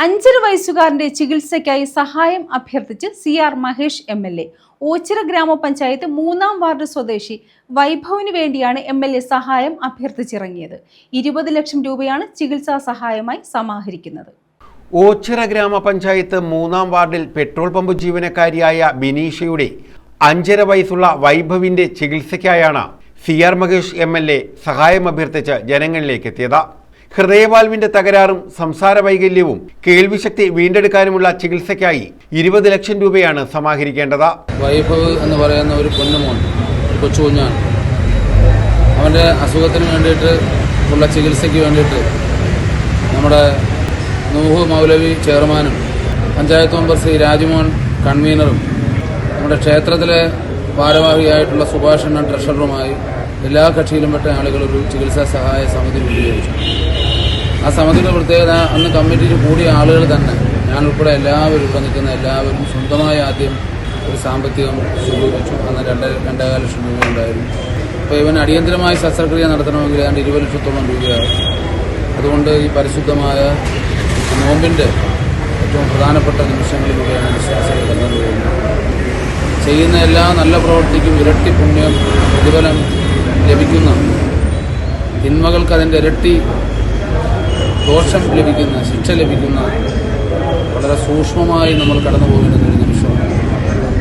5 വയസ്സുകാരന്റെ ചികിത്സയ്ക്കായി സഹായം അഭ്യർത്ഥിച്ച് CR Mahesh MLA. Ochira ഗ്രാമപഞ്ചായത്ത് 3-ാം വാർഡ് സ്വദേശി വൈഭവിന് വേണ്ടിയാണ് MLA സഹായം അഭ്യർത്ഥിച്ചിറങ്ങിയത്. 20 ലക്ഷം രൂപയാണ് ചികിത്സാ സഹായമായി സമാഹരിക്കുന്നത്. ഓച്ചിറ ഗ്രാമപഞ്ചായത്ത് 3-ാം വാർഡിൽ പെട്രോൾ പമ്പ് ജീവനക്കാരിയായ ബിനീഷയുടെ 5.5 വയസ്സുള്ള വൈഭവിന്റെ ചികിത്സയ്ക്കായാണ് CR മഹേഷ് MLA സഹായം അഭ്യർത്ഥിച്ച് ജനങ്ങളിലേക്ക് എത്തിയത്. ഹൃദയവാൽവിന്റെ തകരാറും സംസാര വൈകല്യവും കേൾവിശക്തി വീണ്ടെടുക്കാനുമുള്ള ചികിത്സയ്ക്കായി 20 ലക്ഷം രൂപയാണ് സമാഹരിക്കേണ്ടത്. വൈഭവ് എന്ന് പറയുന്ന ഒരു പൊന്നുമോൻ, കൊച്ചു കുഞ്ഞാണ്. അവൻ്റെ അസുഖത്തിന് വേണ്ടിയിട്ട് ഉള്ള ചികിത്സയ്ക്ക് വേണ്ടിയിട്ട് നമ്മുടെ നൂഹ് മൗലവി ചെയർമാനും പഞ്ചായത്ത് മെമ്പർ ശ്രീ രാജ്മോൻ കൺവീനറും നമ്മുടെ ക്ഷേത്രത്തിലെ ഭാരവാഹിയായിട്ടുള്ള സുഭാഷണ്ണൻ ട്രഷററുമായി എല്ലാ കക്ഷിയിലും പെട്ട ആളുകൾ ഒരു ചികിത്സാ സഹായ സമിതി രൂപീകരിച്ചു. ആ സമിതിയുടെ പ്രത്യേകത, അന്ന് കമ്മിറ്റിയിൽ കൂടിയ ആളുകൾ തന്നെ, ഞാൻ ഉൾപ്പെടെ എല്ലാവരും ഇവിടെ നിൽക്കുന്ന എല്ലാവരും സ്വന്തമായി ആദ്യം ഒരു സാമ്പത്തികം സ്വരൂപിച്ചു. അന്ന് 2.5 ലക്ഷം രൂപ ഉണ്ടായിരുന്നു. അപ്പോൾ ഇവന് അടിയന്തരമായി ശസ്ത്രക്രിയ നടത്തണമെങ്കിൽ ഏതാണ്ട് 20 ലക്ഷത്തോളം രൂപയാകും. അതുകൊണ്ട് ഈ പരിശുദ്ധമായ നോമ്പിൻ്റെ ഏറ്റവും പ്രധാനപ്പെട്ട നിമിഷങ്ങളിലൂടെയാണ് വിശ്വാസികൾ കടന്നു പോകുന്നത്. ചെയ്യുന്ന എല്ലാ നല്ല പ്രവൃത്തിക്കും ഇരട്ടി പുണ്യം പ്രതിഫലം ലഭിക്കുന്ന, തിന്മകൾക്ക് അതിൻ്റെ ഇരട്ടി ദോഷം ലഭിക്കുന്ന, ശിക്ഷ ലഭിക്കുന്ന വളരെ സൂക്ഷ്മമായി നമ്മൾ കടന്നു പോകുന്നൊരു നിമിഷമാണ്.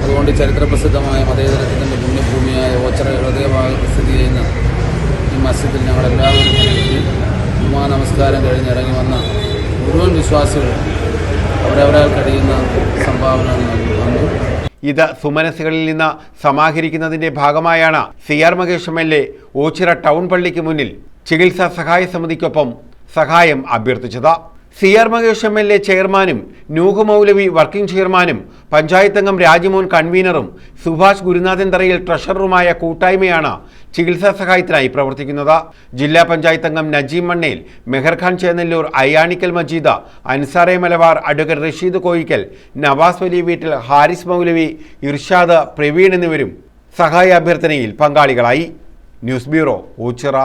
അതുകൊണ്ട് ചരിത്രപ്രസിദ്ധമായ മതേതരത്വത്തിൻ്റെ പുണ്യഭൂമിയായ ഓച്ചിറ ഹൃദയഭാഗത്ത് സ്ഥിതി ചെയ്യുന്ന ഈ മസ്ജിദിൽ ഞങ്ങളെല്ലാവരും ജുമാ നമസ്കാരം കഴിഞ്ഞ് ഇറങ്ങി വന്ന മുഴുവൻ വിശ്വാസികൾ അവരവരാൽ കഴിയുന്ന സംഭാവനകൾ വന്നു. ഇത് സുമനസ്സുകളിൽ നിന്ന് സമാഹരിക്കുന്നതിന്റെ ഭാഗമായാണ് CR Mahesh MLA Ochira town പള്ളിക്ക് മുന്നിൽ ചികിത്സാ സഹായ സമിതിക്കൊപ്പം സഹായം അഭ്യർത്ഥിച്ചത്. CR മഹേഷ് MLA ചെയർമാനും നൂഹ് മൗലവി വർക്കിംഗ് ചെയർമാനും പഞ്ചായത്ത് അംഗം രാജ്മോൻ കൺവീനറും സുഭാഷ് ഗുരുനാഥൻ തറയിൽ ട്രഷററുമായ കൂട്ടായ്മയാണ് ചികിത്സാ സഹായത്തിനായി പ്രവർത്തിക്കുന്നത്. ജില്ലാ പഞ്ചായത്ത് അംഗം നജീം മണ്ണേൽ, മെഹർഖാൻ ചേന്നല്ലൂർ, അയ്യാണിക്കൽ മജീദ്, അൻസാറെ മലബാർ, അഡ്വക്കേറ്റ് റഷീദ് കോയിക്കൽ, നവാസ് വലിയ വീട്ടിൽ, ഹാരിസ് മൗലവി, ഇർഷാദ്, പ്രവീൺ എന്നിവരും സഹായ അഭ്യർത്ഥനയിൽ പങ്കാളികളായി. News bureau, Ochira.